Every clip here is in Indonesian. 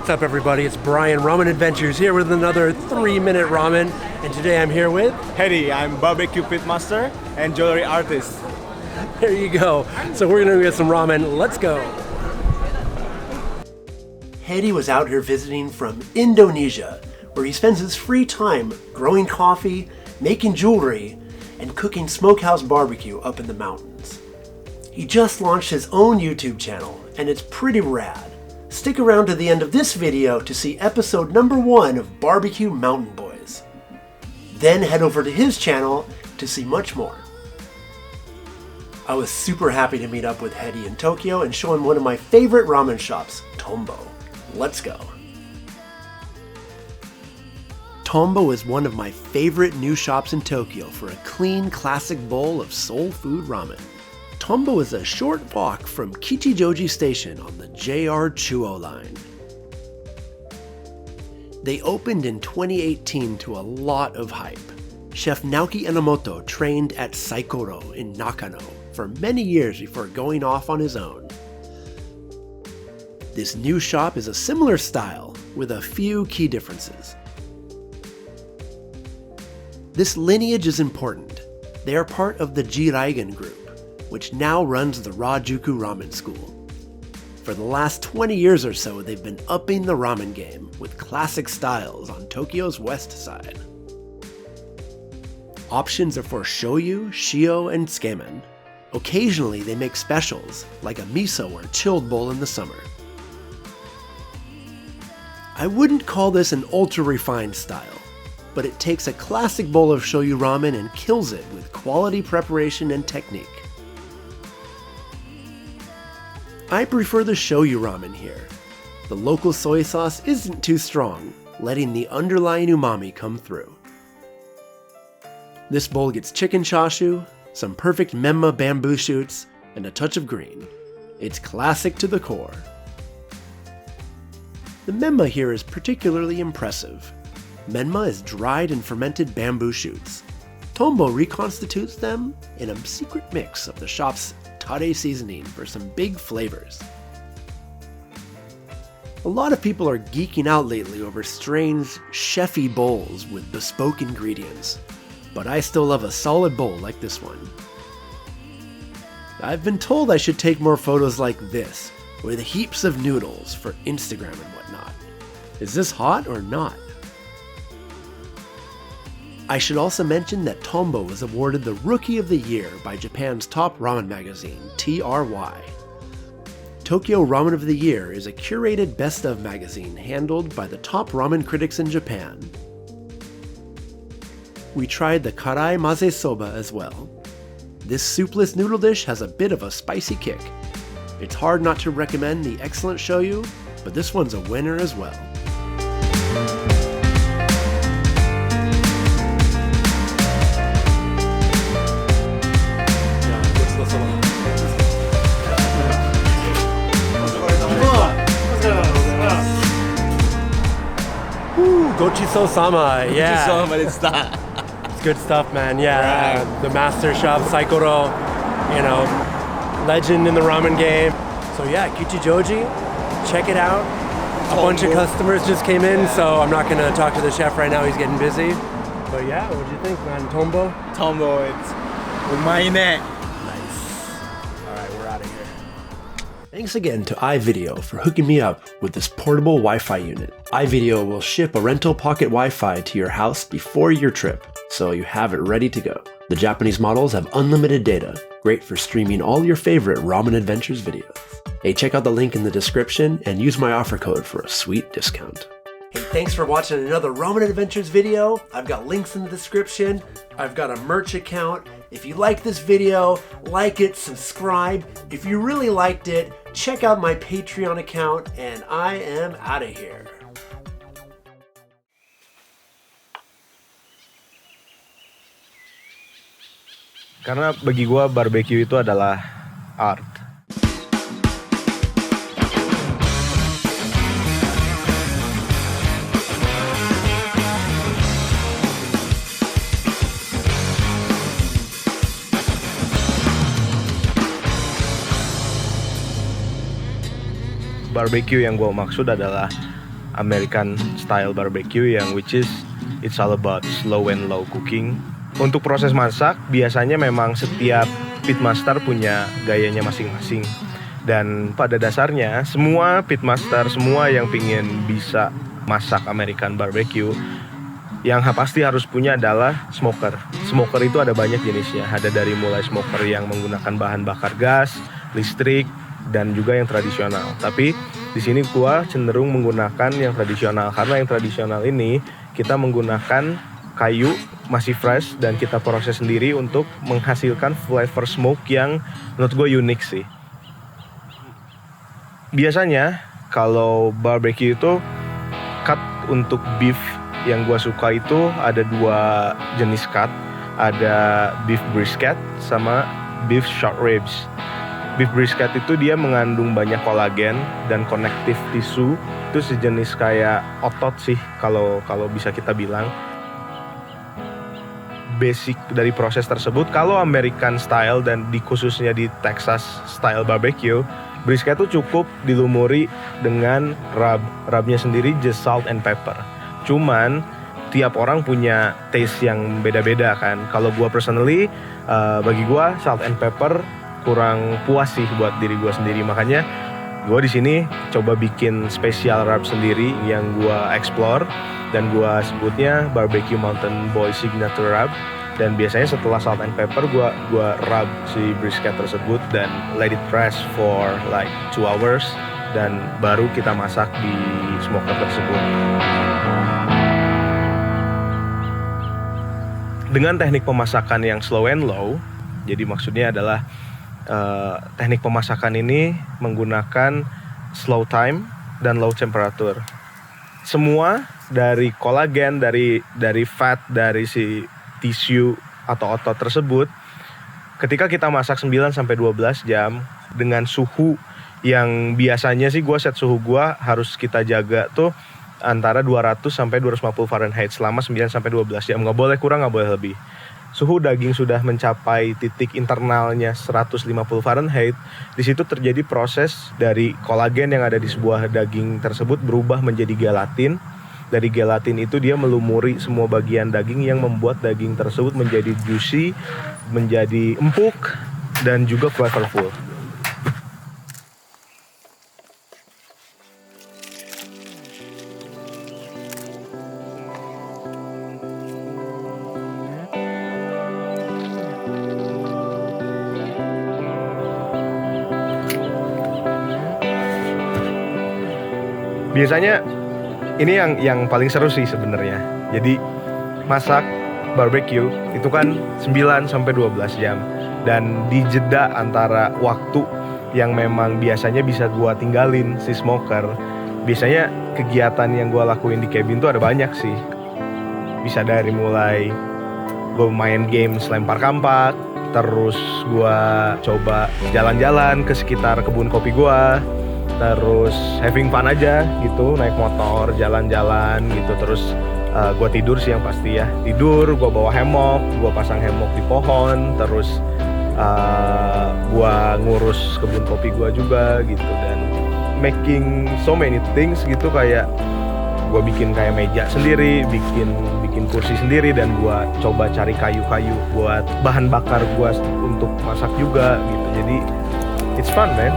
What's up, everybody? It's Brian, Ramen Adventures, here with another 3-minute ramen. And today I'm here with... Hedy, I'm barbecue pitmaster and jewelry artist. There you go. So we're going to get some ramen. Let's go. Hedy was out here visiting from Indonesia, where he spends his free time growing coffee, making jewelry, and cooking smokehouse barbecue up in the mountains. He just launched his own YouTube channel, and it's pretty rad. Stick around to the end of this video to see episode number 1 of Barbecue Mountain Boys. Then head over to his channel to see much more. I was super happy to meet up with Hedy in Tokyo and show him one of my favorite ramen shops, Tombo. Let's go. Tombo is one of my favorite new shops in Tokyo for a clean, classic bowl of soul food ramen. Tombo is a short walk from Kichijoji Station on the JR Chuo line. They opened in 2018 to a lot of hype. Chef Naoki Enomoto trained at Saikoro in Nakano for many years before going off on his own. This new shop is a similar style with a few key differences. This lineage is important. They are part of the Jiraigan group, which now runs the Rajuku Ramen School. For the last 20 years or so, they've been upping the ramen game with classic styles on Tokyo's west side. Options are for shoyu, shio, and tsukemen. Occasionally, they make specials, like a miso or chilled bowl in the summer. I wouldn't call this an ultra-refined style, but it takes a classic bowl of shoyu ramen and kills it with quality preparation and technique. I prefer the shoyu ramen here. The local soy sauce isn't too strong, letting the underlying umami come through. This bowl gets chicken chashu, some perfect menma bamboo shoots, and a touch of green. It's classic to the core. The menma here is particularly impressive. Menma is dried and fermented bamboo shoots. Tombo reconstitutes them in a secret mix of the shop's tare seasoning for some big flavors. A lot of people are geeking out lately over strange, chefy bowls with bespoke ingredients, but I still love a solid bowl like this one. I've been told I should take more photos like this, with heaps of noodles for Instagram and whatnot. Is this hot or not? I should also mention that Tombo was awarded the Rookie of the Year by Japan's top ramen magazine, TRY. Tokyo Ramen of the Year is a curated best of magazine handled by the top ramen critics in Japan. We tried the Karai Maze Soba as well. This soupless noodle dish has a bit of a spicy kick. It's hard not to recommend the excellent shoyu, but this one's a winner as well. Gochiso-sama, yeah. It's good stuff, man. Yeah, Right. The master chef Saikoro, legend in the ramen game. So yeah, Kichijoji, check it out. A bunch of customers just came in, so I'm not gonna talk to the chef right now. He's getting busy. But yeah, what'd you think, man? Tombo? Tombo, it's umaine. Nice. All right, we're out of here. Thanks again to iVideo for hooking me up with this portable Wi-Fi unit. iVideo will ship a rental pocket Wi-Fi to your house before your trip, so you have it ready to go. The Japanese models have unlimited data, great for streaming all your favorite Ramen Adventures videos. Hey, check out the link in the description and use my offer code for a sweet discount. Hey, thanks for watching another Ramen Adventures video. I've got links in the description. I've got a merch account. If you like this video, like it, subscribe. If you really liked it, check out my Patreon account, and I am out of here. Karena bagi gua barbecue itu adalah art. Barbecue yang gue maksud adalah American style barbecue yang which is it's all about slow and low cooking. Untuk proses masak biasanya memang setiap pitmaster punya gayanya masing-masing. Dan pada dasarnya semua pitmaster, semua yang pingin bisa masak American barbecue, yang pasti harus punya adalah smoker. Smoker itu ada banyak jenisnya. Ada dari mulai smoker yang menggunakan bahan bakar gas, listrik, dan juga yang tradisional. Tapi di sini gua cenderung menggunakan yang tradisional karena yang tradisional ini kita menggunakan kayu masih fresh dan kita proses sendiri untuk menghasilkan flavor smoke yang menurut gue unik sih. Biasanya kalau barbecue itu cut untuk beef yang gue suka itu ada 2 jenis cut. Ada beef brisket sama beef short ribs. Beef brisket itu dia mengandung banyak kolagen dan connective tissue. Itu sejenis kayak otot sih kalau bisa kita bilang. Basic dari proses tersebut, kalau American style dan khususnya di Texas style barbecue, brisket itu cukup dilumuri dengan rub. Rubnya sendiri just salt and pepper. Cuman tiap orang punya taste yang beda-beda kan. Kalau gue personally, bagi gue salt and pepper kurang puas sih buat diri gue sendiri. Makanya gue di sini coba bikin special rub sendiri yang gue explore dan gue sebutnya barbecue mountain boy signature rub. Dan biasanya setelah salt and pepper gue rub si brisket tersebut dan let it rest for like 2 hours dan baru kita masak di smoker tersebut. Dengan teknik pemasakan yang slow and low, jadi maksudnya adalah teknik pemasakan ini menggunakan slow time dan low temperature. Semua dari kolagen, dari fat, dari si tisu atau otot tersebut, ketika kita masak 9-12 jam dengan suhu yang biasanya sih gue set suhu gue harus kita jaga tuh antara 200-250 Fahrenheit selama 9-12 jam. Nggak boleh kurang, nggak boleh lebih. Suhu daging sudah mencapai titik internalnya 150 Fahrenheit, di situ terjadi proses dari kolagen yang ada di sebuah daging tersebut berubah menjadi gelatin. Dari gelatin itu dia melumuri semua bagian daging yang membuat daging tersebut menjadi juicy, menjadi empuk, dan juga flavorful. Biasanya ini yang paling seru sih sebenarnya. Jadi masak barbecue itu kan 9-12 jam. Dan di jeda antara waktu yang memang biasanya bisa gua tinggalin si smoker, biasanya kegiatan yang gua lakuin di cabin tuh ada banyak sih. Bisa dari mulai gua main games lempar kampak, terus gua coba jalan-jalan ke sekitar kebun kopi gua, terus having fun aja gitu, naik motor, jalan-jalan gitu. Terus gue tidur sih yang pasti ya. Tidur, gue bawa hammock, gue pasang hammock di pohon. Terus gue ngurus kebun kopi gue juga gitu. Dan making so many things gitu, kayak gue bikin kayak meja sendiri, bikin kursi sendiri. Dan gue coba cari kayu-kayu buat bahan bakar gue untuk masak juga gitu. Jadi it's fun man.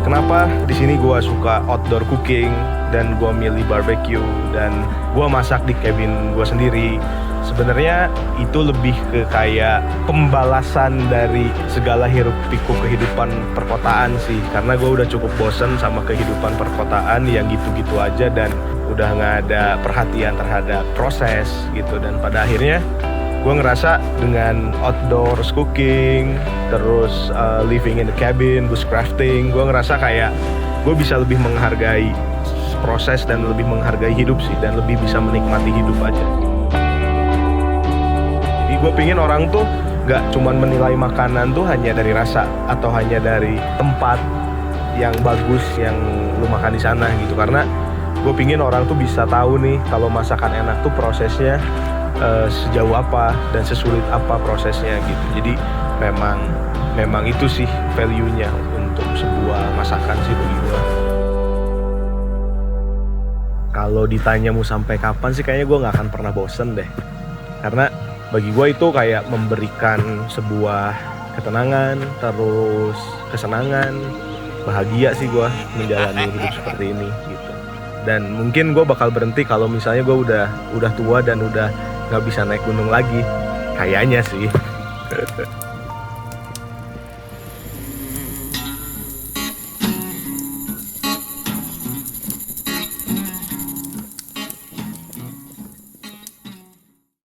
Kenapa di sini gue suka outdoor cooking dan gue milih barbecue dan gue masak di cabin gue sendiri? Sebenarnya itu lebih ke kayak pembalasan dari segala hiruk pikuk kehidupan perkotaan sih. Karena gue udah cukup bosen sama kehidupan perkotaan yang gitu-gitu aja dan udah nggak ada perhatian terhadap proses gitu. Dan pada akhirnya gue ngerasa dengan outdoors cooking, terus living in the cabin, bushcrafting, gue ngerasa kayak gue bisa lebih menghargai proses dan lebih menghargai hidup sih, dan lebih bisa menikmati hidup aja. Jadi gue pingin orang tuh gak cuman menilai makanan tuh hanya dari rasa atau hanya dari tempat yang bagus yang lu makan di sana gitu. Karena gue pingin orang tuh bisa tahu nih kalau masakan enak tuh prosesnya sejauh apa dan sesulit apa prosesnya gitu. Jadi memang itu sih value-nya untuk sebuah masakan sih bagi gue. Kalau ditanya mau sampai kapan sih, kayaknya gue nggak akan pernah bosen deh. Karena bagi gue itu kayak memberikan sebuah ketenangan, terus kesenangan, bahagia sih gue menjalani hidup seperti ini gitu. Dan mungkin gue bakal berhenti kalau misalnya gue udah tua dan udah nggak bisa naik gunung lagi, kayaknya sih.